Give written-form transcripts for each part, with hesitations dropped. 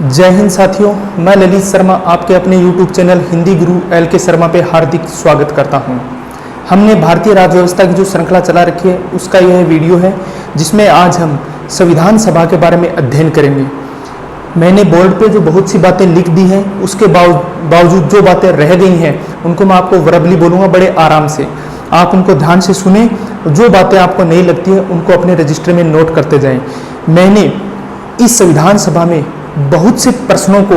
जय हिंद साथियों, मैं ललित शर्मा आपके अपने YouTube चैनल हिंदी गुरु LK शर्मा पे हार्दिक स्वागत करता हूं। हमने भारतीय राज्य व्यवस्था की जो श्रृंखला चला रखी है उसका यह वीडियो है जिसमें आज हम संविधान सभा के बारे में अध्ययन करेंगे। मैंने बोर्ड पे जो बहुत सी बातें लिख दी हैं उसके बावजूद जो बातें रह गई हैं उनको मैं आपको वर्बली बोलूँगा बड़े आराम से। आप उनको ध्यान से सुने, जो बातें आपको नहीं लगती है उनको अपने रजिस्टर में नोट करते जाएं। मैंने इस संविधान सभा में बहुत से प्रश्नों को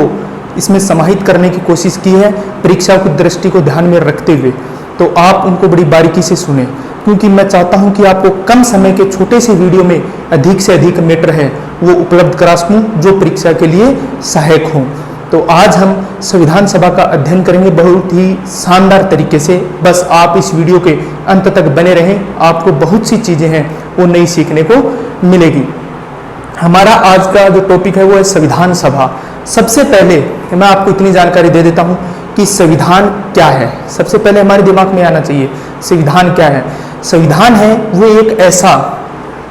इसमें समाहित करने की कोशिश की है परीक्षा की दृष्टि को ध्यान में रखते हुए, तो आप उनको बड़ी बारीकी से सुने, क्योंकि मैं चाहता हूं कि आपको कम समय के छोटे से वीडियो में अधिक से अधिक मैटर है वो उपलब्ध करा सकूं जो परीक्षा के लिए सहायक हों। तो आज हम संविधान सभा का अध्ययन करेंगे बहुत ही शानदार तरीके से। बस आप इस वीडियो के अंत तक बने रहें, आपको बहुत सी चीज़ें हैं वो नई सीखने को मिलेगी। हमारा आज का जो टॉपिक है वो है संविधान सभा। सबसे पहले मैं आपको इतनी जानकारी दे देता हूं कि संविधान क्या है। सबसे पहले हमारे दिमाग में आना चाहिए संविधान क्या है। संविधान है वो एक ऐसा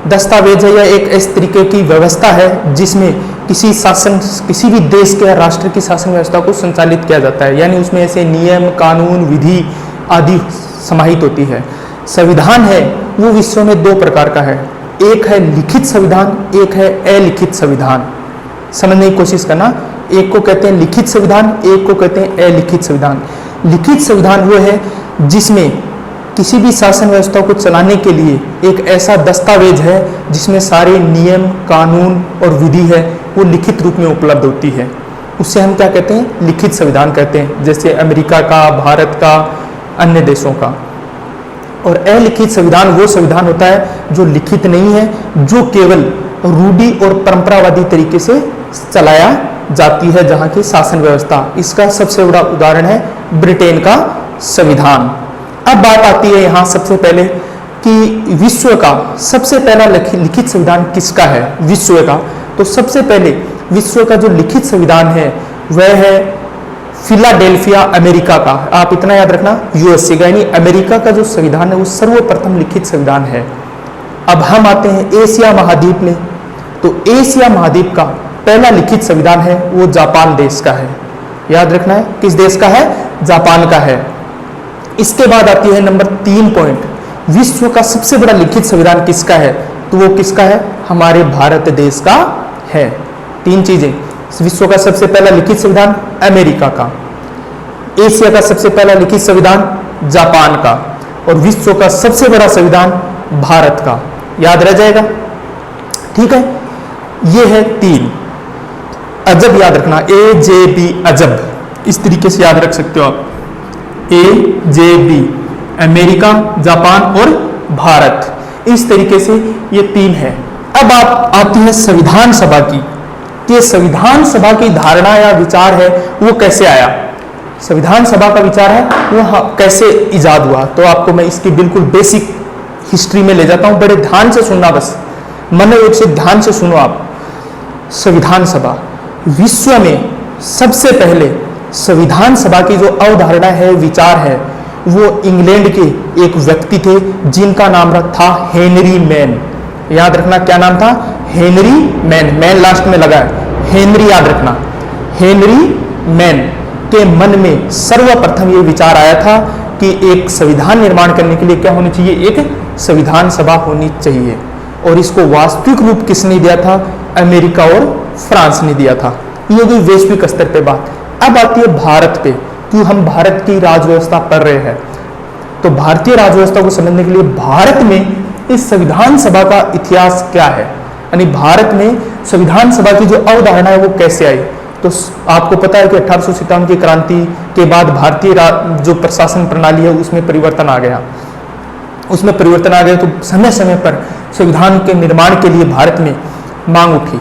दस्तावेज है या एक इस तरीके की व्यवस्था है जिसमें किसी भी देश के राष्ट्र की शासन व्यवस्था को संचालित किया जाता है, यानी उसमें ऐसे नियम, कानून, विधि आदि समाहित होती है। संविधान है वो विश्व में दो प्रकार का है, एक है लिखित संविधान, एक है अलिखित संविधान। समझने की कोशिश करना, एक को कहते हैं लिखित संविधान, एक को कहते हैं अलिखित संविधान। लिखित संविधान वो है जिसमें किसी भी शासन व्यवस्था को चलाने के लिए एक ऐसा दस्तावेज है जिसमें सारे नियम, कानून और विधि है वो लिखित रूप में उपलब्ध होती है। उससे हम क्या कहते हैं? लिखित संविधान कहते हैं, जैसे अमेरिका का, भारत का, अन्य देशों का। और अलिखित संविधान वो संविधान होता है जो लिखित नहीं है, जो केवल रूढ़ि और परंपरावादी तरीके से चलाया जाती है जहाँ की शासन व्यवस्था। इसका सबसे बड़ा उदाहरण है ब्रिटेन का संविधान। अब बात आती है यहाँ सबसे पहले कि विश्व का सबसे पहला लिखित संविधान किसका है विश्व का। तो सबसे पहले विश्व का जो लिखित संविधान है वह है फिलाडेल्फिया, अमेरिका का। आप इतना याद रखना, यूएसए का, यानी अमेरिका का जो संविधान है वो सर्वप्रथम लिखित संविधान है। अब हम आते हैं एशिया महाद्वीप में, तो एशिया महाद्वीप का पहला लिखित संविधान है वो जापान देश का है। याद रखना है किस देश का है? जापान का है। इसके बाद आती है नंबर 3 पॉइंट, विश्व का सबसे बड़ा लिखित संविधान किसका है? तो वो किसका है? हमारे भारत देश का है। 3 चीजें, विश्व का सबसे पहला लिखित संविधान अमेरिका का, एशिया का सबसे पहला लिखित संविधान जापान का, और विश्व का सबसे बड़ा संविधान भारत का। याद रह जाएगा, ठीक है। ये है 3 अजब, याद रखना, AJB अजब, इस तरीके से याद रख सकते हो आप। AJB अमेरिका, जापान और भारत, इस तरीके से ये 3 है। अब आप आती है संविधान सभा की। ये संविधान सभा की धारणा या विचार है वो कैसे आया? संविधान सभा का विचार है वो कैसे इजाद हुआ? तो आपको मैं इसकी बिल्कुल बेसिक हिस्ट्री में ले जाता हूं, बड़े ध्यान से सुनना, बस मनोयोग से ध्यान से सुनो आप। संविधान सभा, विश्व में सबसे पहले संविधान सभा की जो अवधारणा है, विचार है, वो इंग्लैंड के एक व्यक्ति थे जिनका नाम था हेनरी मैन। याद रखना क्या नाम था? हेनरी मैन, मैन लास्ट में लगा है, हेनरी, याद रखना। हेनरी मैन के मन में सर्वप्रथम ये विचार आया था कि एक संविधान निर्माण करने के लिए क्या होनी चाहिए? एक संविधान सभा होनी चाहिए। और इसको वास्तविक रूप किसने दिया था? अमेरिका और फ्रांस ने दिया था। ये भी वैश्विक स्तर पे बात। अब आती है भारत पे, क्यों हम भारत की राजव्यवस्था पढ़ रहे हैं। तो भारतीय राजव्यवस्था को समझने के लिए भारत में इस संविधान सभा का इतिहास क्या है, यानी भारत में संविधान सभा की जो अवधारणा है वो कैसे आई। तो आपको पता है कि 1857 की क्रांति के बाद भारतीय जो प्रशासन प्रणाली है उसमें परिवर्तन आ गया। तो समय समय पर संविधान के निर्माण के लिए भारत में मांग उठी।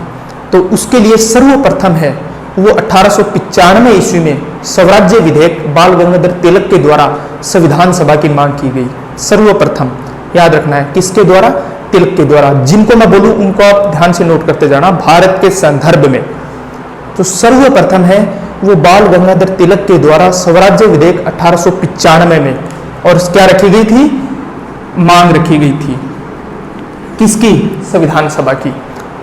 तो उसके लिए सर्वप्रथम है वो 1895 ईस्वी में स्वराज्य विधेयक बाल गंगाधर तिलक के द्वारा संविधान सभा की मांग की गई। सर्वप्रथम याद रखना है किसके द्वारा? तिलक के द्वारा। जिनको मैं बोलूं उनको आप ध्यान से नोट करते जाना भारत के संदर्भ में। तो सर्वप्रथम है वो बाल गंगाधर तिलक के द्वारा स्वराज्य विधेयक 1895 में, और क्या रखी गई थी? मांग रखी गई थी किसकी? संविधान सभा की।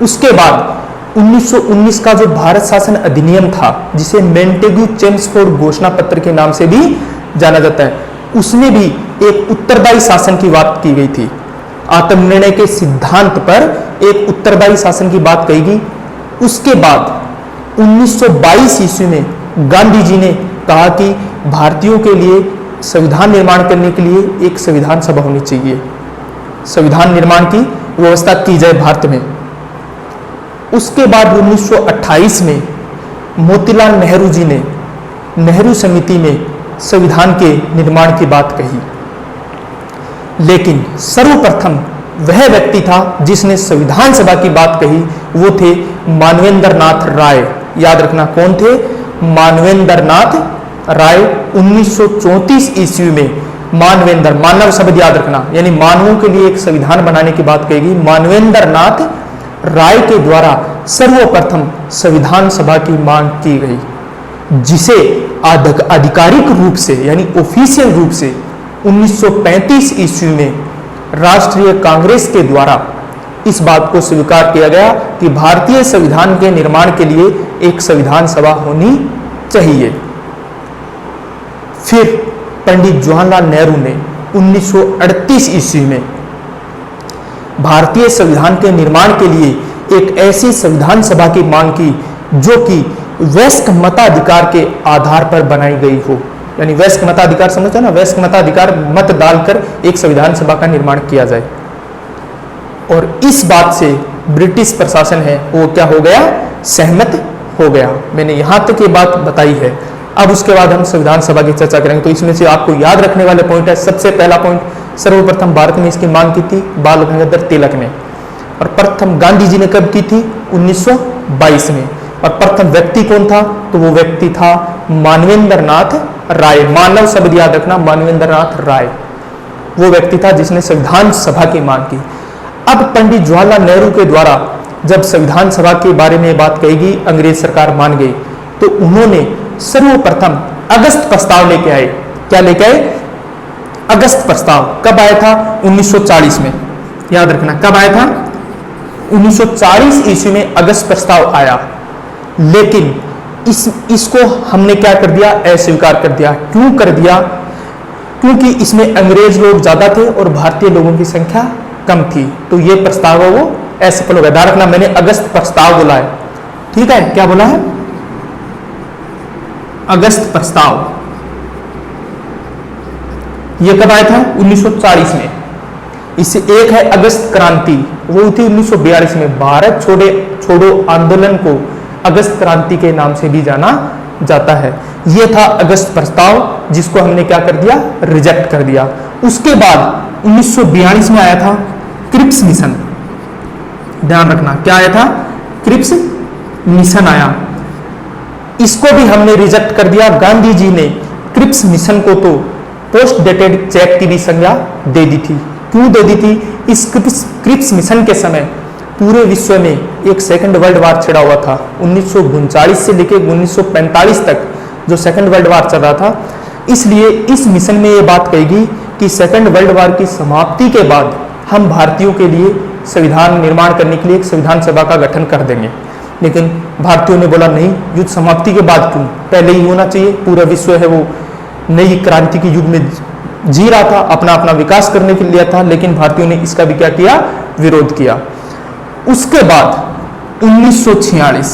उसके बाद 1919 का जो भारत शासन अधिनियम था, जिसे मेंटेग्यू चेम्सफोर्ड घोषणा पत्र के नाम से भी जाना जाता है, उसमें भी एक उत्तरदायी शासन की बात की गई थी। आत्मनिर्णय के सिद्धांत पर एक उत्तरदायी शासन की बात कही गई। उसके बाद 1922 ईस्वी में गांधी जी ने कहा कि भारतीयों के लिए संविधान निर्माण करने के लिए एक संविधान सभा होनी चाहिए, संविधान निर्माण की व्यवस्था की जाए भारत में। उसके बाद 1928 में मोतीलाल नेहरू जी ने नेहरू समिति में संविधान के निर्माण की बात कही। लेकिन सर्वप्रथम वह व्यक्ति था जिसने संविधान सभा की बात कही, वो थे मानवेंद्र नाथ राय। याद रखना कौन थे? मानवेंद्र नाथ राय। 1934 ईस्वी में मानवेंद्र, मानव शब्द याद रखना, यानी मानवों के लिए एक संविधान बनाने की बात कही गई। मानवेंद्र नाथ राय के द्वारा सर्वप्रथम संविधान सभा की मांग की गई, जिसे आधिकारिक रूप से यानी ऑफिशियल रूप से 1935 ईस्वी में राष्ट्रीय कांग्रेस के द्वारा इस बात को स्वीकार किया गया कि भारतीय संविधान के निर्माण के लिए एक संविधान सभा होनी चाहिए। फिर पंडित जवाहरलाल नेहरू ने 1938 ईस्वी में भारतीय संविधान के निर्माण के लिए एक ऐसी संविधान सभा की मांग की जो कि वयस्क मताधिकार के आधार पर बनाई गई हो। यानी वयस्क मताधिकार समझते हैं ना, वयस्क मताधिकार मत डालकर एक संविधान सभा का निर्माण किया जाए। और इस बात से ब्रिटिश प्रशासन है वो क्या हो गया? सहमत हो गया। मैंने यहां तक ये बात बताई है। अब उसके बाद हम संविधान सभा की चर्चा करेंगे। तो इसमें से आपको याद रखने वाले पॉइंट है, सबसे पहला पॉइंट, सर्वप्रथम भारत में इसकी मांग की थी बाल गंगाधर तिलक ने, और प्रथम गांधी जी ने कब की थी? 1922 में। और प्रथम व्यक्ति कौन था? तो वो व्यक्ति था मानवेंद्र नाथ राय। मानव शब्द याद रखना, मानवेंद्र नाथ राय वो व्यक्ति था जिसने संविधान सभा की मांग की। अब पंडित जवाहरलाल नेहरू के द्वारा जब संविधान सभा के बारे में बात कही गई, अंग्रेज सरकार मान गई, तो उन्होंने सर्वप्रथम अगस्त प्रस्ताव लेके आए। क्या लेके आए? अगस्त प्रस्ताव। कब आया था? 1940 में। याद रखना कब आया था? 1940 ईस्वी में अगस्त प्रस्ताव आया। लेकिन इसको हमने क्या कर दिया? अस्वीकार कर दिया। क्यों कर दिया? क्योंकि इसमें अंग्रेज लोग ज्यादा थे और भारतीय लोगों की संख्या कम थी, तो ये प्रस्ताव है वो असफल हो गया। ध्यान रखना मैंने अगस्त प्रस्ताव बोला है, ठीक है? क्या बोला है? अगस्त प्रस्ताव। ये कब आया था? 1940 में। इससे एक है अगस्त क्रांति, वो थी 1942 में। भारत छोड़ो आंदोलन को अगस्त क्रांति के नाम से भी जाना जाता है। यह था अगस्त प्रस्ताव, जिसको हमने क्या कर दिया? रिजेक्ट कर दिया। उसके बाद 1942 में आया था क्रिप्स मिशन। ध्यान रखना क्या आया था? क्रिप्स मिशन आया। इसको भी हमने रिजेक्ट कर दिया। गांधी जी ने क्रिप्स मिशन को तो पोस्ट डेटेड चेक की भी संज्ञा दे दी थी। क्यों दे दी थी? इस क्रिप्स मिशन के समय पूरे विश्व में एक सेकंड वर्ल्ड वार छिड़ा हुआ था। 1939 से लेकर 1945 तक जो सेकंड वर्ल्ड वार चल रहा था, इसलिए इस मिशन में ये बात कही गई कि सेकंड वर्ल्ड वार की समाप्ति के बाद हम भारतीयों के लिए संविधान निर्माण करने के लिए एक संविधान सभा का गठन कर देंगे। लेकिन भारतीयों ने बोला नहीं, युद्ध समाप्ति के बाद क्यों, पहले ही होना चाहिए। पूरा विश्व है वो नई क्रांति के युग में जी रहा था, अपना अपना विकास करने के लिए था, लेकिन भारतीयों ने इसका भी क्या किया? विरोध किया। उसके बाद 1946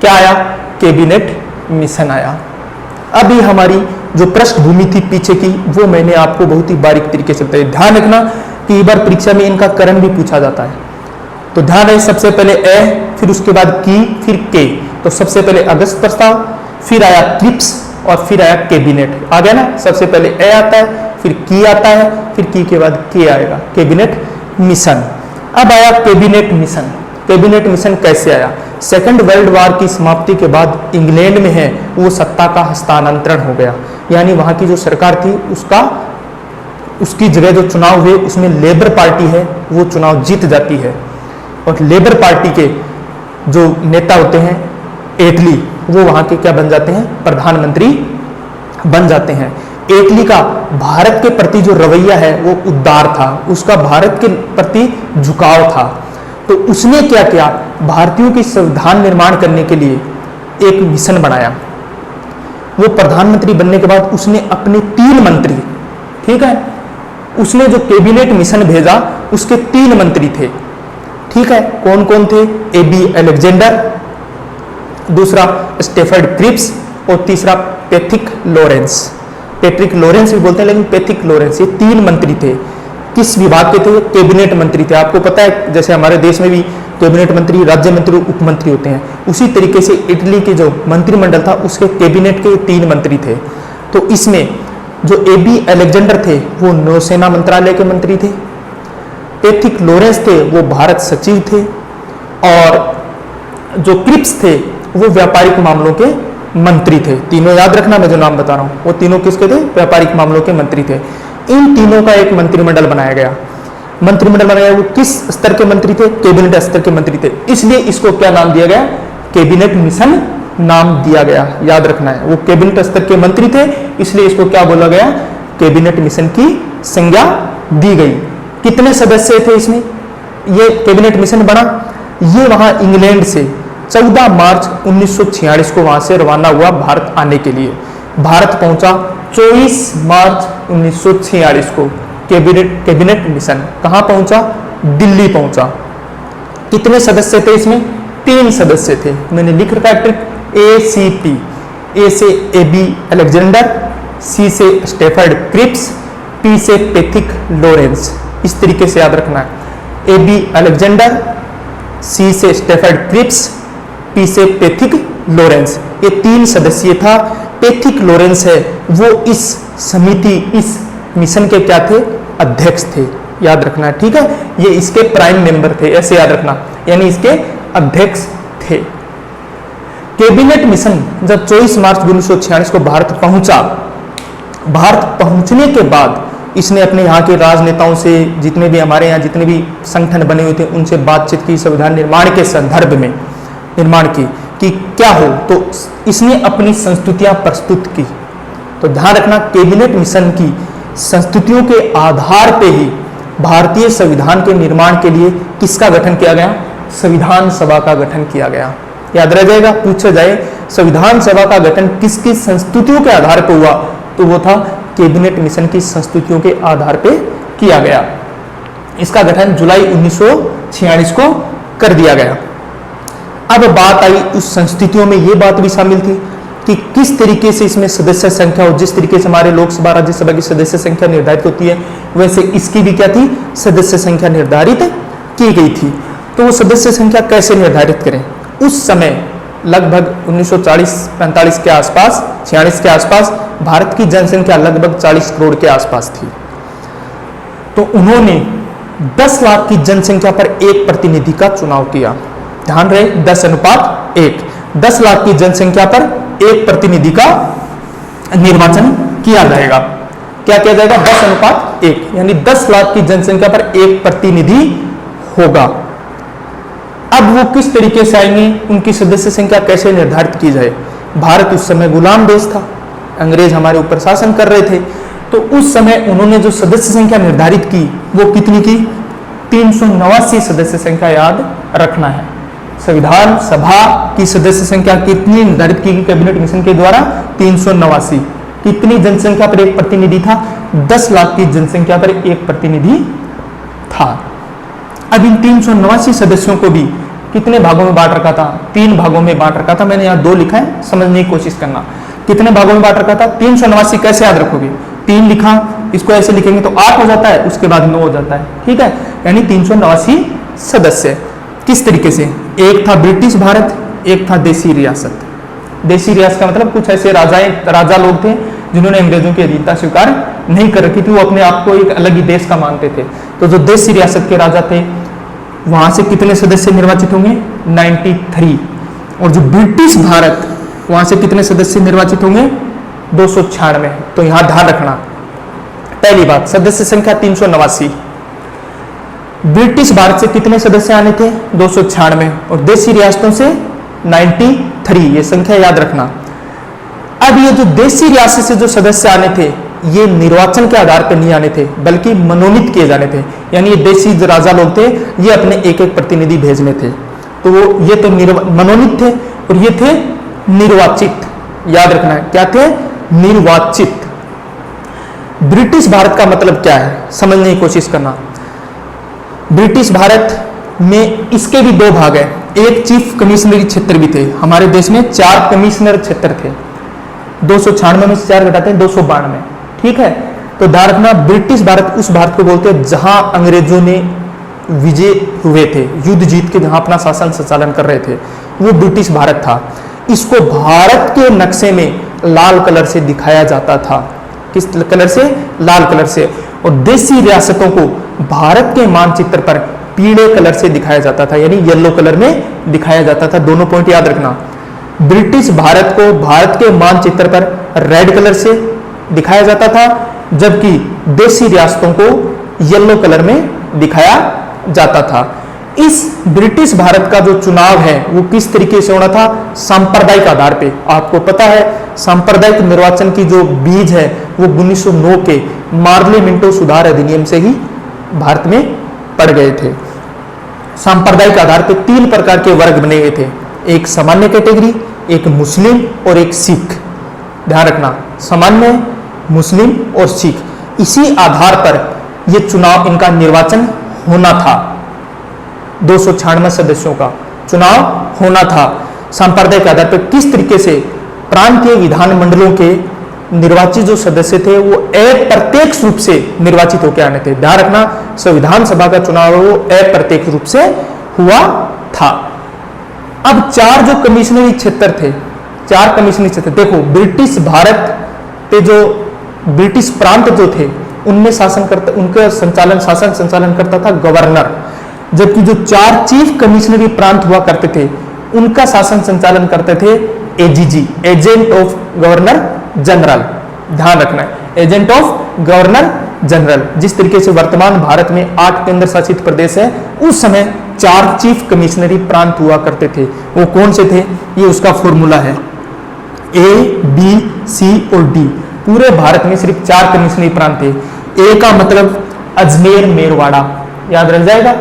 क्या आया? कैबिनेट मिशन आया। अभी हमारी जो पृष्ठभूमि थी पीछे की, वो मैंने आपको बहुत ही बारीक तरीके से बताया। ध्यान रखना कि बार परीक्षा में इनका करण भी पूछा जाता है, तो ध्यान है। सबसे पहले ए, फिर उसके बाद की, फिर के। तो सबसे पहले अगस्त प्रस्ताव, फिर आया क्रिप्स और फिर आया कैबिनेट। आ गया ना? सबसे पहले ए आता है, फिर की आता है, फिर की के बाद के आएगा, कैबिनेट मिशन। अब आया कैबिनेट मिशन। कैबिनेट मिशन कैसे आया? सेकंड वर्ल्ड वार की समाप्ति के बाद इंग्लैंड में है वो सत्ता का हस्तांतरण हो गया, यानी वहां की जो सरकार थी उसकी जगह जो चुनाव हुए उसमें लेबर पार्टी है वो चुनाव जीत जाती है, और लेबर पार्टी के जो नेता होते हैं एटली, वो वहां के क्या बन जाते हैं? प्रधानमंत्री बन जाते हैं। एटली का भारत के प्रति जो रवैया है वो उदार था, उसका भारत के प्रति झुकाव था। तो उसने क्या किया, भारतीयों की संविधान निर्माण करने के लिए एक मिशन बनाया। वो प्रधानमंत्री बनने के बाद उसने अपने 3 मंत्री, ठीक है, उसने जो कैबिनेट मिशन भेजा उसके 3 मंत्री थे, ठीक है, कौन कौन थे, एबी अलेक्जेंडर, दूसरा स्टेफर्ड क्रिप्स और तीसरा पैट्रिक लॉरेंस। पैट्रिक लॉरेंस भी बोलते हैं लेकिन पैट्रिक लॉरेंस, ये 3 मंत्री थे। किस विभाग के थे, कैबिनेट मंत्री थे। आपको पता है जैसे हमारे देश में भी कैबिनेट मंत्री, राज्य मंत्री, उप मंत्री होते हैं, उसी तरीके से इटली के जो मंत्रिमंडल था उसके कैबिनेट के 3 मंत्री थे। तो इसमें जो एबी अलेक्जेंडर थे वो नौसेना मंत्रालय के मंत्री थे, पैट्रिक लॉरेंस थे वो भारत सचिव थे, और जो क्रिप्स थे वो व्यापारिक मामलों के मंत्री थे। तीनों याद रखना, मैं जो नाम बता रहा हूं वो तीनों किसके थे, व्यापारिक मामलों के मंत्री थे। इन तीनों का एक मंत्रिमंडल बनाया गया। मंत्रिमंडल बनाया, वो किस स्तर के मंत्री थे, कैबिनेट स्तर के मंत्री थे, इसलिए इसको क्या नाम दिया गया, कैबिनेट मिशन नाम दिया गया। याद रखना है, वो कैबिनेट स्तर के मंत्री थे इसलिए इसको क्या बोला गया, कैबिनेट मिशन की संज्ञा दी गई। कितने सदस्य थे इसमें, ये कैबिनेट मिशन बना, ये वहां इंग्लैंड से 14 मार्च 1946 को वहां से रवाना हुआ भारत आने के लिए। भारत पहुंचा 24 मार्च 1946 को। कैबिनेट मिशन कहां पहुंचा, दिल्ली पहुंचा। कितने सदस्य थे इसमें, 3 सदस्य थे। मैंने लिख रखा है ट्रिक, ACP, ए से एबी अलेक्जेंडर, सी से स्टेफर्ड क्रिप्स, पी से पैट्रिक लॉरेंस। इस तरीके से याद रखना है, एबी अलेक्जेंडर, सी से स्टेफर्ड क्रिप्स, पी से पैट्रिक लॉरेंस। ये 3 सदस्यीय था। पैट्रिक लॉरेंस है वो इस समिति, इस मिशन के क्या थे, अध्यक्ष थे। याद रखना है, ठीक है, ये इसके प्राइम मेंबर थे, ऐसे याद रखना, यानी इसके अध्यक्ष थे। कैबिनेट मिशन जब 24 मार्च 1946 को भारत पहुंचा, भारत पहुंचने के बाद इसने अपने यहाँ के राजनेताओं से, जितने भी हमारे यहाँ जितने भी संगठन बने हुए थे उनसे बातचीत की, संविधान निर्माण के संदर्भ में निर्माण की कि क्या हो, तो इसने अपनी संस्तुतियां प्रस्तुत की। तो ध्यान रखना, कैबिनेट मिशन की संस्तुतियों के आधार पे ही भारतीय संविधान के निर्माण के लिए किसका गठन किया गया, संविधान सभा का गठन किया गया। याद रह जाएगा, पूछा जाए संविधान सभा का गठन किसकी संस्तुतियों के आधार पर हुआ, तो वो था कैबिनेट मिशन की संस्तुतियों के आधार पे किया गया। इसका गठन जुलाई 1946 को कर दिया गया। अब बात आई उस संस्तुतियों में ये बात भी शामिल थी कि किस तरीके से इसमें सदस्य संख्या हो, जिस तरीके से हमारे लोकसभा राज्यसभा की सदस्य संख्या निर्धारित होती है वैसे इसकी भी क्या थी, सदस्य संख्या निर्धारित की गई थी। तो वो सदस्य संख्या कैसे निर्धारित करें, उस समय लगभग 1940-45 के आसपास, 46 के आसपास भारत की जनसंख्या लगभग 40 करोड़ के आसपास थी। तो उन्होंने 10 लाख की जनसंख्या पर एक प्रतिनिधि का चुनाव किया। ध्यान रहे, 10:1, 10 लाख की जनसंख्या पर एक प्रतिनिधि का निर्वाचन किया जाएगा। क्या किया जाएगा, 10:1, यानी 10 लाख की जनसंख्या पर एक प्रतिनिधि होगा। अब वो किस तरीके से आएंगे, उनकी सदस्य संख्या कैसे निर्धारित की जाए। भारत उस समय गुलाम देश था, अंग्रेज हमारे ऊपर शासन कर रहे थे, तो उस समय उन्होंने जो सदस्य संख्या निर्धारित की वो कितनी की, 389 सदस्य संख्या याद रखना है। संविधान सभा की सदस्य संख्या कितनी निर्धारित की गई कैबिनेट मिशन के द्वारा, 389। कितनी जनसंख्या पर एक प्रतिनिधि था, 10 लाख की जनसंख्या पर एक प्रतिनिधि था। अब इन 389 सदस्यों को भी कितने भागों में बांट रखा था, 3 भागों में बांट रखा था। मैंने यहाँ 2 लिखा है, समझने की कोशिश करना। कितने भागों में बांट रखा था, 389 कैसे याद रखोगे, 3 लिखा, इसको ऐसे लिखेंगे तो 8 हो जाता है, उसके बाद 9 हो जाता है, ठीक है, यानी 389 सदस्य। किस तरीके से, एक था ब्रिटिश भारत, एक था देसी रियासत। देसी रियासत का मतलब कुछ ऐसे राजा लोग थे जिन्होंने अंग्रेजों की अधीनता स्वीकार नहीं कर रखी थी, वो अपने आप को एक अलग ही देश का मानते थे। तो जो देसी रियासत के राजा थे वहां से कितने सदस्य निर्वाचित होंगे, 93। और जो ब्रिटिश भारत, वहां से कितने सदस्य निर्वाचित होंगे, 296। तो यहां ध्यान रखना, पहली बात सदस्य संख्या 389, ब्रिटिश भारत से कितने सदस्य आने थे, 296, और देशी रियासतों से 93, ये संख्या याद रखना। अब ये जो देशी रियासत से जो सदस्य आने थे ये निर्वाचन के आधार पर नहीं आने थे, बल्कि मनोनीत किए जाने थे। यानी ये देसी जो राजा लोग थे, ये अपने एक एक प्रतिनिधि भेजने थे। तो वो ये तो मनोनीत थे और ये थे निर्वाचित। याद रखना है, क्या थे? निर्वाचित। ब्रिटिश भारत का मतलब क्या है, समझने की कोशिश करना। ब्रिटिश भारत में इसके भी दो भाग है। एक चीफ कमिश्नरी क्षेत्र भी थे। हमारे देश में 4 कमिश्नर क्षेत्र थे। 296 में से 4 घटाते हैं 292। ठीक है, तो ध्यान रखना, ब्रिटिश भारत उस भारत को बोलते हैं जहां अंग्रेजों ने विजय हुए थे, युद्ध जीत के जहां अपना शासन संचालन कर रहे थे, वो ब्रिटिश भारत था। इसको भारत के नक्शे में लाल कलर से दिखाया जाता था। किस कलर से? लाल कलर से। और देशी रियासतों को भारत के मानचित्र पर पीले कलर से दिखाया जाता था, यानी येलो कलर में दिखाया जाता था। दोनों पॉइंट याद रखना। ब्रिटिश भारत को भारत के मानचित्र पर रेड कलर से दिखाया जाता था, जबकि देशी रियासतों को येलो कलर में दिखाया जाता था। इस ब्रिटिश भारत का जो चुनाव है वो किस तरीके से होना था? सांप्रदायिक आधार पे। आपको पता है सांप्रदायिक निर्वाचन की जो बीज है वो 1909 के मार्ले मिंटो सुधार अधिनियम से ही भारत में पड़ गए थे। सांप्रदायिक आधार पे 3 प्रकार के वर्ग बने हुए थे, एक सामान्य कैटेगरी, एक मुस्लिम और एक सिख। ध्यान रखना, सामान्य, मुस्लिम और सिख, इसी आधार पर यह चुनाव, इनका निर्वाचन होना था। 296 सदस्यों का चुनाव होना था सांप्रदायिक आधार पर। किस तरीके से प्रांतीय विधानमंडलों के निर्वाचित जो सदस्य थे वो अप्रत्यक्ष रूप से निर्वाचित होकर आने थे। ध्यान रखना, संविधान सभा का चुनाव वो अप्रत्यक्ष रूप से हुआ था। अब 4 जो कमिश्नरी क्षेत्र थे, 4 कमिश्नरी क्षेत्र, देखो ब्रिटिश भारत पे जो ब्रिटिश प्रांत जो थे उनमें शासन करता, उनका शासन संचालन करता था गवर्नर, जबकि जो 4 चीफ कमिश्नरी प्रांत हुआ करते थे उनका शासन संचालन करते थे AGG, agent of governor general. ध्यान रखना है, एजेंट ऑफ गवर्नर जनरल। जिस तरीके से वर्तमान भारत में 8 केंद्र शासित प्रदेश है, उस समय 4 चीफ कमिश्नरी प्रांत हुआ करते थे। वो कौन से थे? ये उसका फॉर्मूला है, ए, बी, सी और डी। पूरे भारत में सिर्फ 4 कमिश्नरी प्रांत थे। ए का मतलब अजमेर मेरवाड़ा, याद रख जाएगा।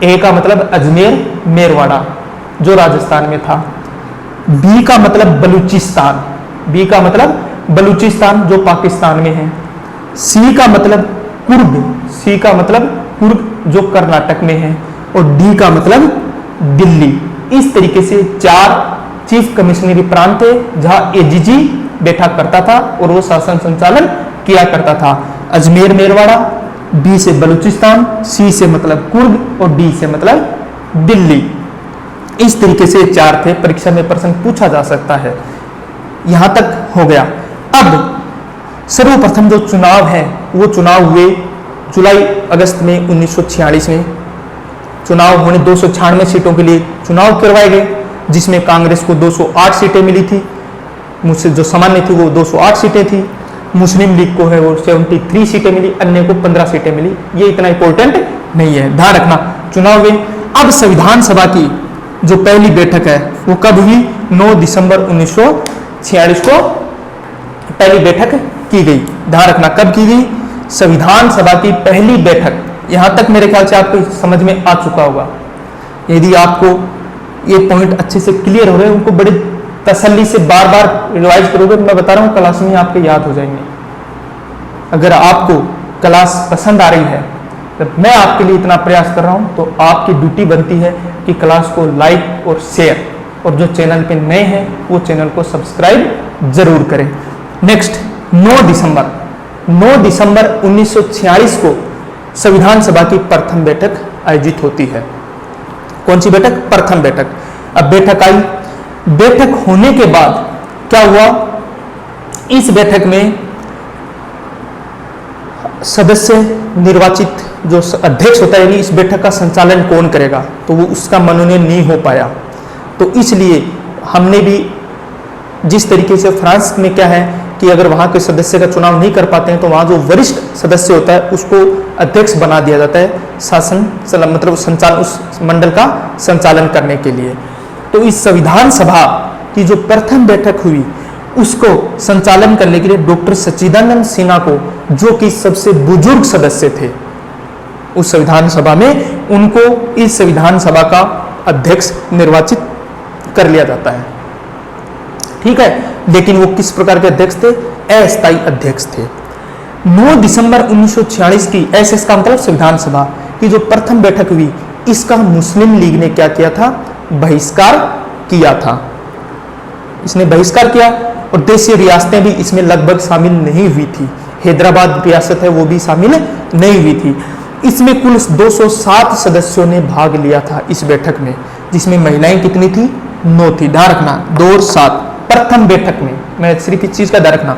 ए का मतलब अजमेर मेरवाड़ा जो राजस्थान में था। बी का मतलब बलूचिस्तान, बी का मतलब बलूचिस्तान जो पाकिस्तान में है। सी का मतलब कुर्ग, सी का मतलब कुर्ग जो कर्नाटक में है। और डी का मतलब दिल्ली। इस तरीके से 4 चीफ कमिश्नरी प्रांत थे जहां एजीजी बैठा करता था और वो शासन संचालन किया करता था। अजमेर मेरवाड़ा, बी से बलूचिस्तान, सी से मतलब कुर्ग और डी से मतलब दिल्ली। इस तरीके से 4 थे। परीक्षा में प्रश्न पूछा जा सकता है। यहां तक हो गया। अब सर्वप्रथम जो चुनाव है वो चुनाव हुए जुलाई अगस्त में 1946 में। चुनाव होने 296 सीटों के लिए चुनाव करवाए गए, जिसमें कांग्रेस को 208 सीटें मिली थी, मुझसे जो सामान्य थी वो 208 सीटें थी। मुस्लिम लीग को है वो 73 सीटें मिली, अन्य को 15 सीटें मिली। ये इतना इंपॉर्टेंट नहीं है, ध्यान रखना। चुनाव हुए। अब संविधान सभा की जो पहली बैठक है वो कब हुई? 9 दिसंबर 1946 को पहली बैठक की गई। ध्यान रखना, कब की गई? संविधान सभा की पहली बैठक। यहां तक मेरे ख्याल से आपको समझ में आ चुका होगा। यदि आपको ये पॉइंट अच्छे से क्लियर हो रहे हैं, उनको बड़े तसल्ली से बार बार रिवाइज करोगे, मैं बता रहा हूं क्लास में आपके याद हो जाएंगे। अगर आपको क्लास पसंद आ रही है, तो मैं आपके लिए इतना प्रयास कर रहा हूं, तो आपकी ड्यूटी बनती है कि क्लास को लाइक और शेयर, और जो चैनल पे नए हैं वो चैनल को सब्सक्राइब जरूर करें। नेक्स्ट 9 दिसंबर 1946 को संविधान सभा की प्रथम बैठक आयोजित होती है। कौन सी बैठक? प्रथम बैठक। अब बैठक आई। बैठक होने के बाद क्या हुआ? इस बैठक में सदस्य निर्वाचित जो अध्यक्ष होता है, इस बैठक का संचालन कौन करेगा, तो वो उसका मनोनयन नहीं हो पाया। तो इसलिए हमने भी जिस तरीके से फ्रांस में क्या है कि अगर वहां के सदस्य का चुनाव नहीं कर पाते हैं तो वहां जो वरिष्ठ सदस्य होता है उसको अध्यक्ष बना दिया जाता है, शासन मतलब संचालन, उस मंडल का संचालन करने के लिए। तो इस संविधान सभा की जो प्रथम बैठक हुई उसको संचालन करने के लिए डॉक्टर सच्चिदानंद सिन्हा को, जो कि सबसे बुजुर्ग सदस्य थे उस संविधान सभा में, उनको इस संविधान सभा का अध्यक्ष निर्वाचित कर लिया जाता है। ठीक है, लेकिन वो किस प्रकार के अध्यक्ष थे? अस्थायी अध्यक्ष थे। 9 दिसंबर 1946 की एसएस का मतलब संविधान सभा की जो प्रथम बैठक हुई, इसका मुस्लिम लीग ने क्या किया था? बहिष्कार किया था। इसने बहिष्कार किया और देशीय रियासतें भी इसमें लगभग शामिल नहीं हुई थी। हैदराबाद रियासत है वो भी शामिल नहीं हुई थी। इसमें कुल 207 सदस्यों ने भाग लिया था इस बैठक में, जिसमें महिलाएं कितनी थी? 9 थी। ध्यान रखना 2 और 7 प्रथम बैठक में, मैं सिर्फ इस चीज का ध्यान रखना,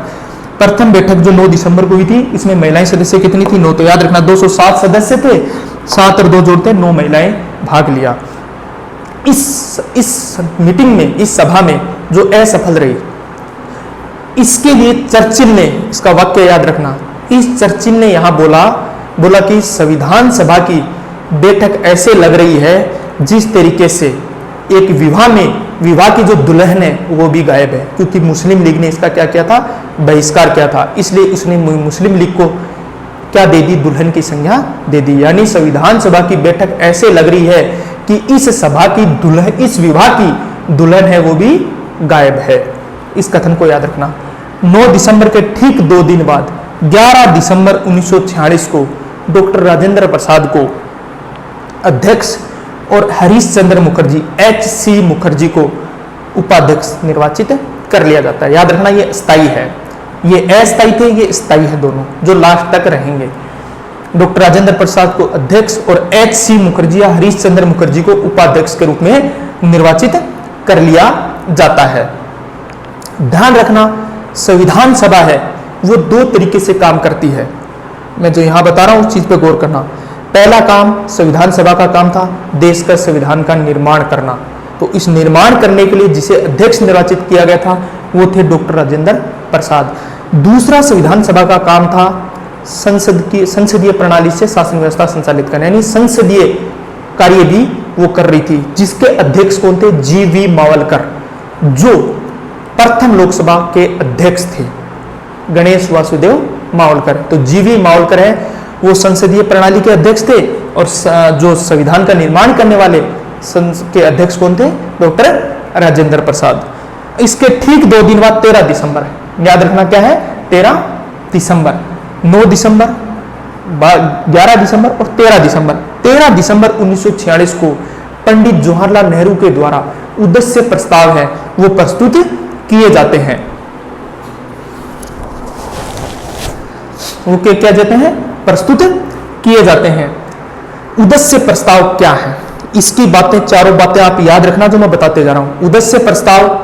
प्रथम बैठक जो 9 दिसंबर को हुई थी, इसमें महिलाएं सदस्य कितनी थी? 9। तो याद रखना 207 सदस्य थे, 7 और 2 जोड़ते 9 महिलाएं भाग लिया। इस मीटिंग में, इस सभा में जो असफल रही, इसके लिए चर्चिल ने, इसका वाक्य याद रखना, इस चर्चिल ने यहां बोला कि संविधान सभा की बैठक ऐसे लग रही है जिस तरीके से एक विवाह की जो दुल्हन है वो भी गायब है, क्योंकि मुस्लिम लीग ने इसका क्या किया था? बहिष्कार किया था। इसलिए उसने मुस्लिम लीग को क्या दे दी? दुल्हन की संज्ञा दे दी। यानी संविधान सभा की बैठक ऐसे लग रही है कि इस सभा की दुल्हन, इस विवाह की दुल्हन है वो भी गायब है। इस कथन को याद रखना। 9 दिसंबर के ठीक 2 दिन बाद 11 दिसंबर 1946 को डॉक्टर राजेंद्र प्रसाद को अध्यक्ष और हरीश चंद्र मुखर्जी, HC मुखर्जी को उपाध्यक्ष निर्वाचित कर लिया जाता है। याद रखना ये स्थायी है, ये अस्थायी थे, ये स्थायी है, दोनों जो लास्ट तक रहेंगे। डॉक्टर राजेंद्र प्रसाद को अध्यक्ष और HC मुखर्जी या हरीश चंद्र मुखर्जी को उपाध्यक्ष के रूप में निर्वाचित कर लिया जाता है। ध्यान रखना संविधान सभा है वो 2 तरीके से काम करती है। मैं जो यहां बता रहा हूं उस चीज पे गौर करना। पहला काम संविधान सभा का काम था देश का संविधान का निर्माण करना। तो इस निर्माण करने के लिए जिसे अध्यक्ष निर्वाचित किया गया था वो थे डॉक्टर राजेंद्र प्रसाद। दूसरा संविधान सभा का काम था संसदीय प्रणाली से शासन व्यवस्था संचालित करना, यानी संसदीय कार्य भी वो कर रही थी, जिसके अध्यक्ष कौन थे? GV मावलकर, जो प्रथम लोकसभा के अध्यक्ष थे, गणेश वासुदेव मावलकर। तो GV मावलकर है वो संसदीय प्रणाली के अध्यक्ष थे, और जो संविधान का निर्माण करने वाले के अध्यक्ष कौन थे? डॉक्टर राजेंद्र प्रसाद। इसके ठीक 2 दिन बाद 13 दिसंबर है, याद रखना क्या है? 13 दिसंबर, 9 दिसंबर, 11 दिसंबर और 13 दिसंबर। 13 दिसंबर 1946 को पंडित जवाहरलाल नेहरू के द्वारा उद्देश्य प्रस्ताव है वो प्रस्तुत किए जाते हैं। वो क्या जाते हैं? प्रस्तुत किए जाते हैं। उद्देश्य प्रस्ताव क्या है? इसकी बातें, चारों बातें आप याद रखना जो मैं बताते जा रहा हूं। उद्देश्य प्रस्ताव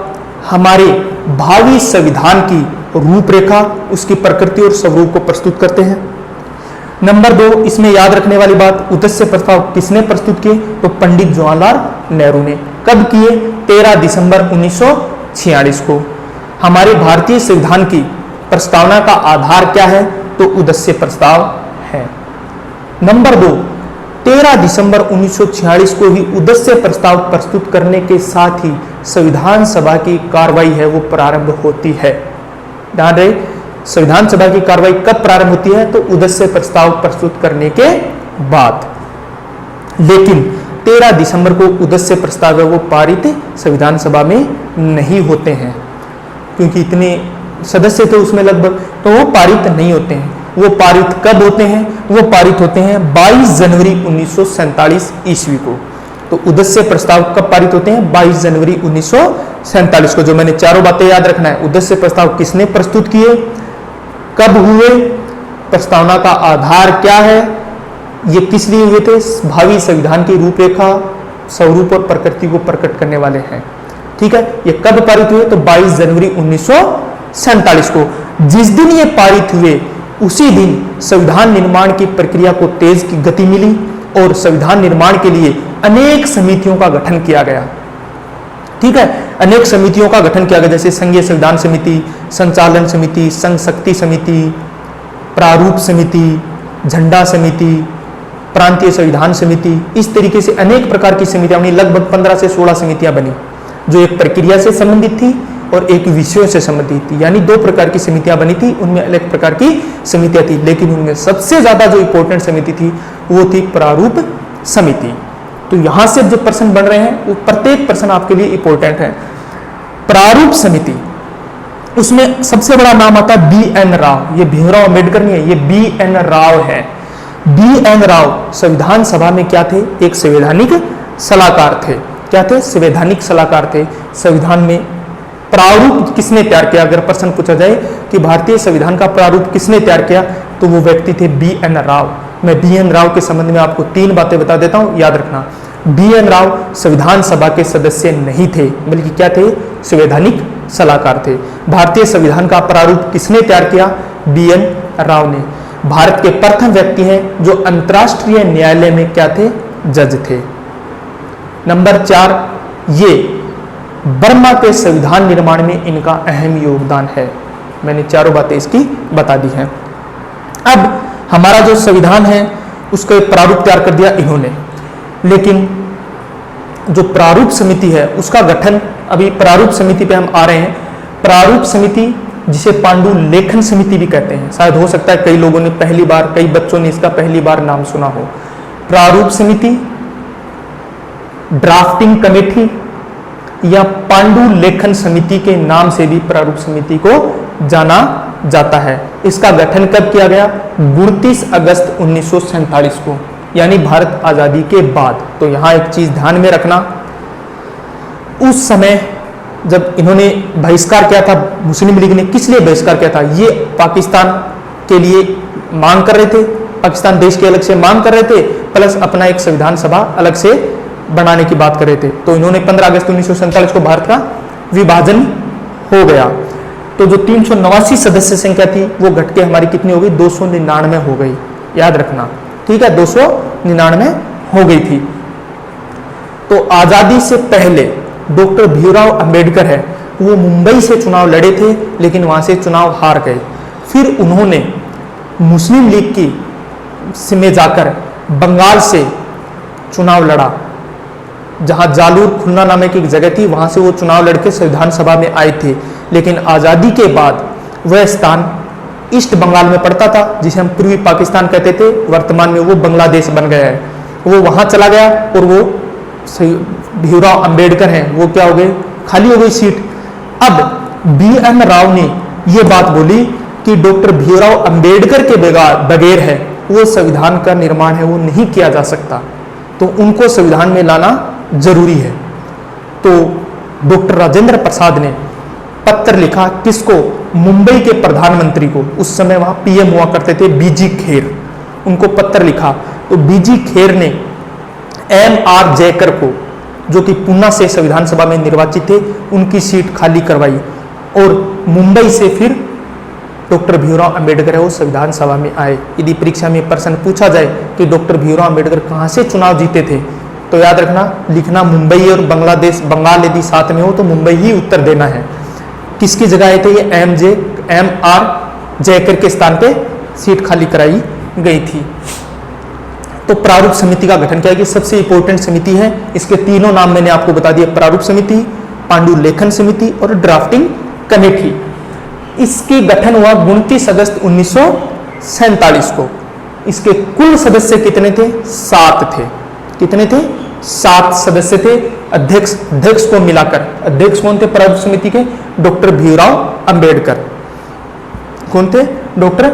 हमारे भावी संविधान की रूपरेखा, उसकी प्रकृति और स्वरूप को प्रस्तुत करते हैं। नंबर 2, इसमें याद रखने वाली बात, उद्देश्य प्रस्ताव किसने प्रस्तुत किए? तो पंडित जवाहरलाल नेहरू ने। कब किए? 13 दिसंबर 1946 को। हमारे भारतीय संविधान की प्रस्तावना का आधार क्या है? तो उद्देश्य प्रस्ताव है। नंबर 2, 13 दिसंबर 1946 को ही उद्देश्य प्रस्ताव प्रस्तुत करने के साथ ही संविधान सभा की कार्रवाई है वो प्रारंभ होती है। ध्यान रहे, संविधान सभा की कार्रवाई कब प्रारंभ होती है? तो उद्देश्य प्रस्ताव प्रस्तुत करने के बाद। लेकिन 13 दिसंबर को उद्देश्य प्रस्ताव है वो पारित संविधान सभा में नहीं होते हैं, क्योंकि इतने सदस्य थे उसमें लगभग, तो वो पारित नहीं होते हैं। वो पारित कब होते हैं? वो पारित होते हैं 22 जनवरी 1947 ईस्वी को। तो उद्देश्य प्रस्ताव कब पारित होते हैं? 22 जनवरी 1947 को। जो मैंने चारों बातें याद रखना है। उद्देश्य प्रस्ताव किसने प्रस्तुत किए, कब हुए, प्रस्तावना का आधार क्या है, ये किस लिए हुए थे? भावी संविधान की रूपरेखा, स्वरूप और प्रकृति को प्रकट करने वाले हैं। ठीक है, ये कब पारित हुए? तो 22 जनवरी 1947 को। जिस दिन ये पारित हुए उसी दिन संविधान निर्माण की प्रक्रिया को तेज की गति मिली और संविधान निर्माण के लिए अनेक समितियों का गठन किया गया। ठीक है, अनेक समितियों का गठन किया गया, जैसे संघीय संविधान समिति, संचालन समिति, संघ शक्ति समिति, प्रारूप समिति, झंडा समिति, प्रांतीय संविधान समिति। इस तरीके से अनेक प्रकार की समितियां बनी। लगभग 15 से 16 समितियां बनी जो एक प्रक्रिया से संबंधित थी, और एक विषयों से संबंधित थी। यानी दो प्रकार की समितियां बनी थी, उनमें अलग प्रकार की समितियां थी, लेकिन उनमें सबसे ज्यादा जो इंपॉर्टेंट समिति थी वो थी प्रारूप समिति। तो यहां से जो प्रश्न बन रहे हैं वो प्रत्येक प्रश्न आपके लिए इंपॉर्टेंट है। प्रारूप समिति, उसमें सबसे बड़ा नाम आता है बी.एन. राव। ये भीमराव अंबेडकर नहीं है, ये बी.एन. राव है। बी.एन. राव संविधान सभा में क्या थे? एक संवैधानिक सलाहकार थे। क्या थे? संवैधानिक सलाहकार थे। संविधान में प्रारूप किसने तैयार किया? अगर प्रश्न पूछा जाए कि भारतीय संविधान का प्रारूप किसने तैयार किया, तो वो व्यक्ति थे बी.एन. राव। मैं बी.एन. राव के संबंध में आपको 3 बातें बता देता हूं, याद रखना। बी.एन. राव संविधान सभा के सदस्य नहीं थे, बल्कि क्या थे? संवैधानिक सलाहकार थे। भारतीय संविधान का प्रारूप किसने तैयार किया? बी.एन. राव ने। भारत के प्रथम व्यक्ति हैं जो अंतर्राष्ट्रीय न्यायालय में क्या थे? जज थे। नंबर 4, ये बर्मा के संविधान निर्माण में इनका अहम योगदान है। मैंने चारों बातें इसकी बता दी हैं। अब हमारा जो संविधान है उसका प्रारूप तैयार कर दिया इन्होंने, लेकिन जो प्रारूप समिति है उसका गठन, अभी प्रारूप समिति पे हम आ रहे हैं। प्रारूप समिति जिसे पांडु लेखन समिति भी कहते हैं, शायद हो सकता है कई लोगों ने पहली बार, कई बच्चों ने इसका पहली बार नाम सुना हो। प्रारूप समिति, ड्राफ्टिंग कमेटी या पांडु लेखन समिति के नाम से भी प्रारूप समिति को जाना जाता है। इसका गठन कब किया गया? 29 अगस्त 1947 को, यानी भारत आजादी के बाद। तो यहां एक चीज ध्यान में रखना, उस समय जब इन्होंने बहिष्कार किया था, मुस्लिम लीग ने किस लिए बहिष्कार किया था? ये पाकिस्तान के लिए मांग कर रहे थे, पाकिस्तान देश के अलग से मांग कर रहे थे, प्लस अपना एक संविधान सभा अलग से बनाने की बात कर रहे थे। तो इन्होंने 15 अगस्त 1947 को भारत का विभाजन हो गया। तो जो 389 सदस्य संख्या थी वो घट के हमारी कितनी हो गई? 299 हो गई। याद रखना, ठीक है, 299 हो गई थी। तो आजादी से पहले डॉक्टर भीमराव अंबेडकर है, वो मुंबई से चुनाव लड़े थे, लेकिन वहां से चुनाव हार गए। फिर उन्होंने मुस्लिम लीग की में जाकर बंगाल से चुनाव लड़ा, जहां जालूर खुलना नामक एक जगह थी, वहां से वो चुनाव लड़के संविधान सभा में आए थे। लेकिन आजादी के बाद वह स्थान ईस्ट बंगाल में पड़ता था, जिसे हम पूर्वी पाकिस्तान कहते थे, वर्तमान में वो बांग्लादेश बन गया है। वो वहां चला गया और वो भीमराव अंबेडकर हैं, वो क्या हो गए? खाली हो गई सीट। अब बी.एन. राव ने ये बात बोली कि डॉक्टर भीमराव अंबेडकर के बगैर है वो संविधान का निर्माण है वो नहीं किया जा सकता, तो उनको संविधान में लाना जरूरी है। तो डॉक्टर राजेंद्र प्रसाद ने पत्र लिखा, किसको? मुंबई के प्रधानमंत्री को। उस समय वहां पीएम हुआ करते थे बीजी खेर, उनको पत्र लिखा। तो बीजी खेर ने एम.आर. जयकर को, जो कि पूना से संविधान सभा में निर्वाचित थे, उनकी सीट खाली करवाई और मुंबई से फिर डॉक्टर भीमराव अंबेडकर है वो संविधान सभा में आए। यदि परीक्षा में प्रश्न पूछा जाए कि डॉक्टर भीमराव अंबेडकर कहाँ से चुनाव जीते थे, तो याद रखना, लिखना मुंबई और बांग्लादेश, बंगाल यदि साथ में हो तो मुंबई ही उत्तर देना है। किसकी जगह आए थे? ये एम.आर. जयकर के स्थान पे सीट खाली कराई गई थी। तो प्रारूप समिति का गठन किया गया, सबसे इंपॉर्टेंट समिति है। इसके तीनों नाम मैंने आपको बता दिए, प्रारूप समिति, पांडु लेखन समिति और ड्राफ्टिंग कमेटी। इसके गठन हुआ 29 अगस्त 1947 को। इसके कुल सदस्य कितने थे? 7 थे। कितने थे? 7 सदस्य थे। अध्यक्ष को मिलाकर, अध्यक्ष कौन थे प्रारूप समिति के? डॉक्टर भीमराव अंबेडकर। कौन थे? डॉक्टर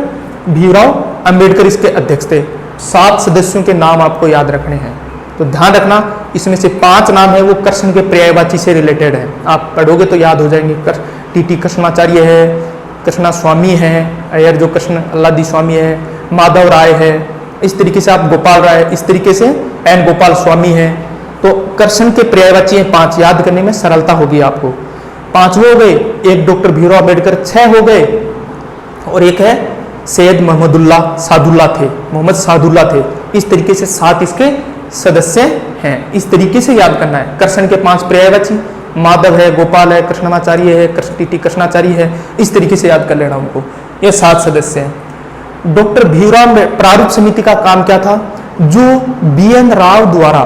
भीमराव अंबेडकर इसके अध्यक्ष थे। 7 सदस्यों के नाम आपको याद रखने हैं, तो ध्यान रखना। इसमें से 5 नाम है वो कृष्ण के पर्यायवाची से रिलेटेड है, आप पढ़ोगे तो याद हो जाएंगे। टी.टी. कृष्णाचार्य है, कृष्णा स्वामी है, अय्यर जो कृष्ण अल्लादी स्वामी है, माधव राय है, इस तरीके से आप गोपाल राय, इस तरीके से एन गोपाल स्वामी है। तो कृष्ण के पर्यायवाची हैं 5, याद करने में सरलता होगी आपको। 5 वो हो गए, एक डॉक्टर भीमराव अंबेडकर 6 हो गए, और एक है सैयद मोहम्मदुल्लाह सादुल्लाह थे, मोहम्मद सादुल्लाह थे। इस तरीके से 7 इसके सदस्य हैं। इस तरीके से याद करना है। कृष्ण के 5 पर्यायवाची, माधव है, गोपाल है, कृष्णाचार्य है, टी.टी. कृष्णाचार्य है, इस तरीके से याद कर लेना उनको। ये 7 सदस्य हैं। डॉक्टर भीमराव प्रारूप समिति का काम क्या था? जो बी.एन. राव द्वारा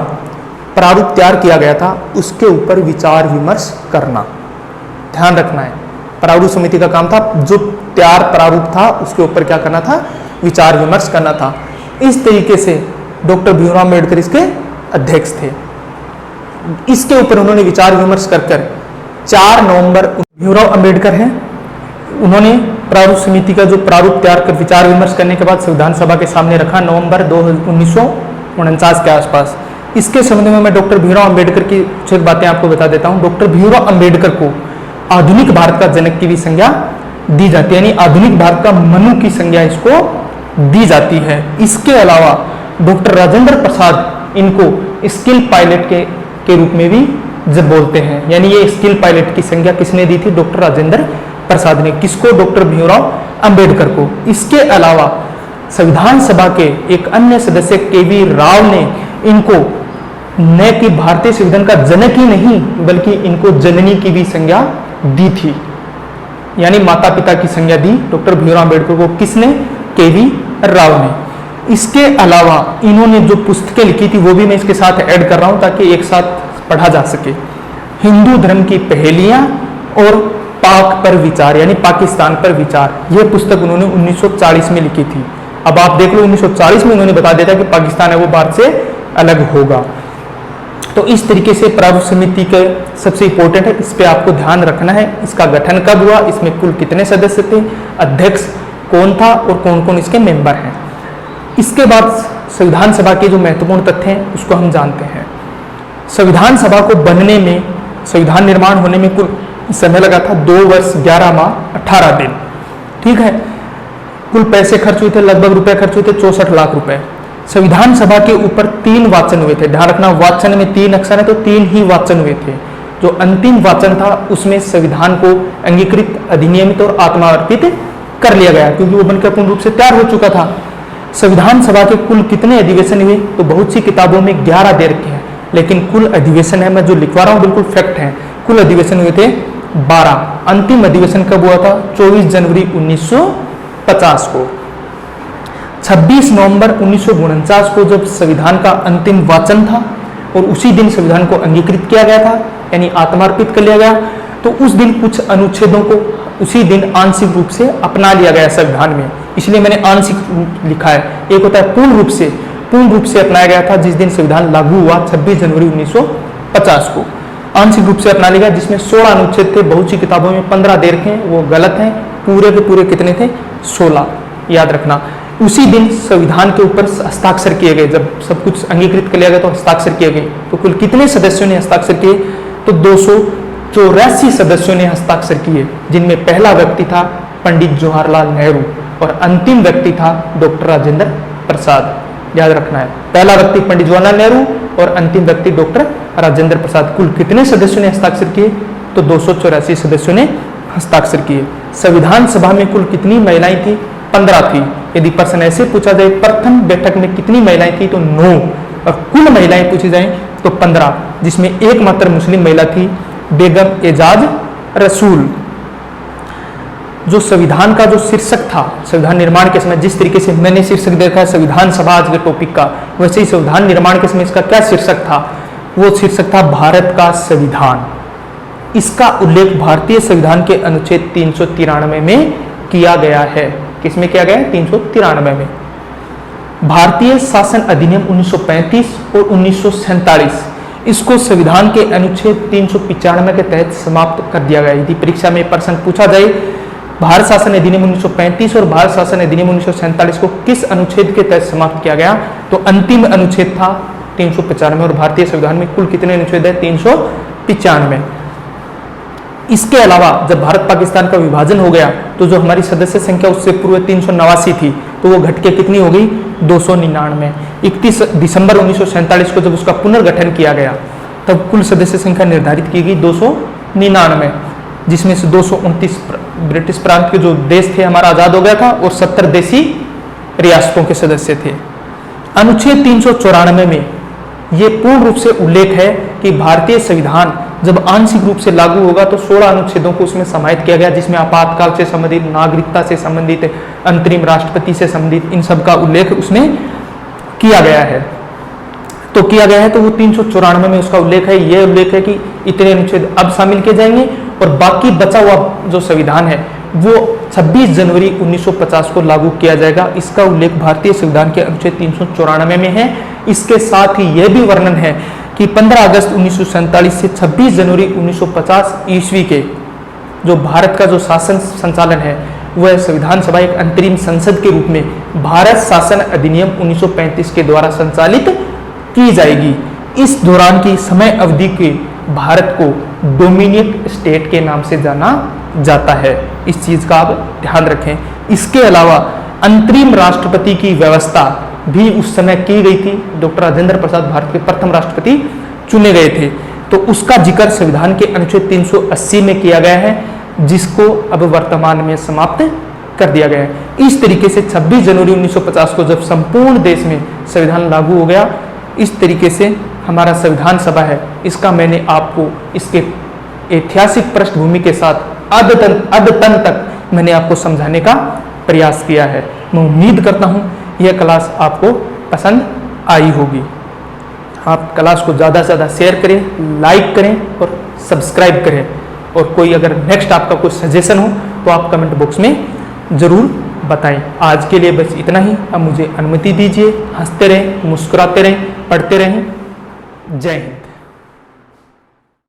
प्रारूप तैयार किया गया था उसके ऊपर विचार विमर्श करना। ध्यान रखना है। प्रारूप समिति का काम था जो तैयार प्रारूप था उसके ऊपर क्या करना था, विचार विमर्श करना था। इस तरीके से डॉक्टर भीमराव अम्बेडकर इसके अध्यक्ष थे। इसके ऊपर उन्होंने विचार विमर्श कर 4 नवंबर भीमराव अम्बेडकर हैं, उन्होंने प्रारूप समिति का जो प्रारूप तैयार कर विचार विमर्श करने के बाद संविधान सभा के सामने रखा नवंबर 1949 के आसपास। इसके संबंध में मैं डॉक्टर भीमराव अम्बेडकर की कुछ बातें आपको बता देता हूं। डॉक्टर भीमराव अम्बेडकर को आधुनिक भारत का जनक की भी संज्ञा दी जाती है, यानी आधुनिक भारत का मनु की संज्ञा इसको दी जाती है। इसके अलावा डॉक्टर राजेंद्र प्रसाद इनको स्किल पायलट के रूप में भी जब बोलते हैं, यानी ये स्किल पायलट की संज्ञा किसने दी थी, डॉक्टर राजेंद्र प्रसाद ने। किसको, डॉक्टर भीमराव अम्बेडकर को। इसके अलावा संविधान सभा के एक अन्य सदस्य केवी राव ने इनको न कि भारतीय संविधान का जनक ही नहीं बल्कि इनको जननी की भी संज्ञा दी थी, यानी माता पिता की संज्ञा दी डॉक्टर भीमराव अम्बेडकर को। किसने, केवी राव ने। इसके अलावा इन्होंने जो पुस्तकें लिखी थी वो भी मैं इसके साथ ऐड कर रहा हूं ताकि एक साथ पढ़ा जा सके। हिंदू धर्म की पहेलियां और पाक पर विचार, यानी पाकिस्तान पर विचार, यह पुस्तक उन्होंने 1940 में लिखी थी। अब आप देख लो 1940 में उन्होंने बता दिया था कि पाकिस्तान है वो भारत से अलग होगा। तो इस तरीके से प्रारूप समिति के सबसे इंपॉर्टेंट है, इस पे आपको ध्यान रखना है। इसका गठन कब हुआ, इसमें कुल कितने सदस्य थे, अध्यक्ष कौन था और कौन कौन इसके मेंबर हैं। इसके बाद संविधान सभा के जो महत्वपूर्ण तथ्य हैं उसको हम जानते हैं। संविधान सभा को बनने में, संविधान निर्माण होने में कुल समय लगा था 2 वर्ष 11 माह 18 दिन। ठीक है, कुल पैसे खर्च हुए थे, लगभग रुपए खर्च हुए थे 64 लाख रुपए। संविधान सभा के ऊपर 3 वाचन हुए थे। ध्यान रखना, वाचन में 3 अक्षर है तो 3 ही वाचन हुए थे। जो अंतिम वाचन था उसमें संविधान को अंगीकृत, अधिनियमित और आत्मार्पित कर लिया गया क्योंकि वो बनकर पूर्ण रूप से तैयार हो चुका था। संविधान सभा के कुल कितने अधिवेशन हुए, तो बहुत सी किताबों में 11 दे रखे हैं, लेकिन कुल अधिवेशन है, मैं जो लिखवा रहा हूँ बिल्कुल फैक्ट है, कुल अधिवेशन हुए थे 12। अंतिम अधिवेशन कब हुआ था, 24 जनवरी 1950 को। 26 नवंबर 1949 को जब संविधान का अंतिम वाचन था और उसी दिन संविधान को अंगीकृत किया गया था, यानी आत्मार्पित कर लिया गया, तो उस दिन कुछ अनुच्छेदों को उसी दिन आंशिक रूप से अपना लिया गया संविधान में, इसलिए मैंने आंशिक रूप लिखा है। एक होता है पूर्ण रूप से अपनाया गया था जिस दिन संविधान लागू हुआ 26 जनवरी 1950 को। आंशिक रूप से अपना लिया गया जिसमें 16 अनुच्छेद थे, बहुत सी किताबों में 15 दे रखे हैं, वो गलत हैं। पूरे के पूरे कितने थे, 16, याद रखना। उसी दिन संविधान के ऊपर हस्ताक्षर किए गए, जब सब कुछ अंगीकृत कर लिया गया तो हस्ताक्षर किए गए। तो कुल कितने सदस्यों ने हस्ताक्षर किए, तो 284 सदस्यों ने हस्ताक्षर किए, जिनमें पहला व्यक्ति था पंडित जवाहरलाल नेहरू और अंतिम व्यक्ति था डॉक्टर राजेंद्र प्रसाद। याद रखना है, पहला व्यक्ति पंडित जवाहरलाल नेहरू और अंतिम व्यक्ति डॉक्टर राजेंद्र प्रसाद। कुल कितने सदस्यों ने हस्ताक्षर किए, तो 284 सदस्यों ने हस्ताक्षर किए। संविधान सभा में कुल कितनी महिलाएं थी, 15 थी। यदि प्रश्न ऐसे पूछा जाए प्रथम बैठक में कितनी महिलाएं थी, तो 9, और कुल महिलाएं पूछी जाए तो 15, जिसमें एकमात्र मुस्लिम महिला थी बेगम एजाज रसूल। जो संविधान का जो शीर्षक था संविधान निर्माण के समय, जिस तरीके से मैंने शीर्षक देखा है संविधान सभा आज के टॉपिक का, वैसे ही संविधान निर्माण के समय इसका क्या शीर्षक था, वो शीर्षक था भारत का संविधान। इसका उल्लेख भारतीय संविधान के अनुच्छेद 393 में किया गया है। किसमें किया गया है, 393 में। भारतीय शासन अधिनियम 1935 और 1947 इसको संविधान के अनुच्छेद 395 के तहत समाप्त कर दिया गया। यदि परीक्षा में प्रश्न पूछा जाए भारत शासन अधिनियम 1935 और भारत शासन अधिनियम 1947 को किस अनुच्छेद के तहत समाप्त किया गया, तो अंतिम अनुच्छेद था 395 और भारतीय संविधान में कुल कितने अनुच्छेद है, 395। इसके अलावा जब भारत पाकिस्तान का विभाजन हो गया तो जो हमारी सदस्य संख्या उससे पूर्व 389 थी, तो वो घट के कितनी हो गई, 299। 31 दिसंबर 1947 को जब उसका पुनर्गठन किया गया तब कुल सदस्य संख्या निर्धारित की गई 299, जिसमें से 229 ब्रिटिश प्रांत के जो देश थे हमारा आजाद हो गया था और 70 देशी रियासतों के सदस्य थे। अनुच्छेद 394 में ये पूर्ण रूप से उल्लेख है कि भारतीय संविधान जब आंशिक रूप से लागू होगा तो 16 अनुच्छेदों को उसमें समाहित किया गया, जिसमें आपातकाल से संबंधित, नागरिकता से संबंधित, अंतरिम राष्ट्रपति से संबंधित, इन सब का उल्लेख उसमें किया गया है। तो वो 394 में उसका उल्लेख है। यह उल्लेख है कि इतने अनुच्छेद अब शामिल किए जाएंगे और बाकी बचा हुआ जो संविधान है वो 26 जनवरी 1950 को लागू किया जाएगा। इसका उल्लेख भारतीय संविधान के अनुच्छेद 394 में है। इसके साथ ही यह भी वर्णन है कि 15 अगस्त 1947 से 26 जनवरी 1950 ईस्वी के जो भारत का जो शासन संचालन है वह संविधान सभा एक अंतरिम संसद के रूप में भारत शासन अधिनियम 1935 के द्वारा संचालित की जाएगी। इस दौरान की समय अवधि के भारत को डोमिनियन स्टेट के नाम से जाना जाता है। इस चीज का आप ध्यान रखें। इसके अलावा अंतरिम राष्ट्रपति की व्यवस्था भी उस समय की गई थी। डॉक्टर राजेंद्र प्रसाद भारत के प्रथम राष्ट्रपति चुने गए थे, तो उसका जिक्र संविधान के अनुच्छेद 380 में किया गया है, जिसको अब वर्तमान में समाप्त कर दिया गया है। इस तरीके से 26 जनवरी 1950 को जब संपूर्ण देश में संविधान लागू हो गया, इस तरीके से हमारा संविधान सभा है, इसका मैंने आपको इसके ऐतिहासिक पृष्ठभूमि के साथ अद्यतन तक मैंने आपको समझाने का प्रयास किया है। मैं उम्मीद करता हूँ यह क्लास आपको पसंद आई होगी। आप क्लास को ज़्यादा से ज़्यादा शेयर करें, लाइक करें और सब्सक्राइब करें। और कोई अगर नेक्स्ट आपका कोई सजेशन हो तो आप कमेंट बॉक्स में ज़रूर बताएं। आज के लिए बस इतना ही। अब मुझे अनुमति दीजिए। हंसते रहें, मुस्कुराते रहें, पढ़ते रहें। जय हिंद।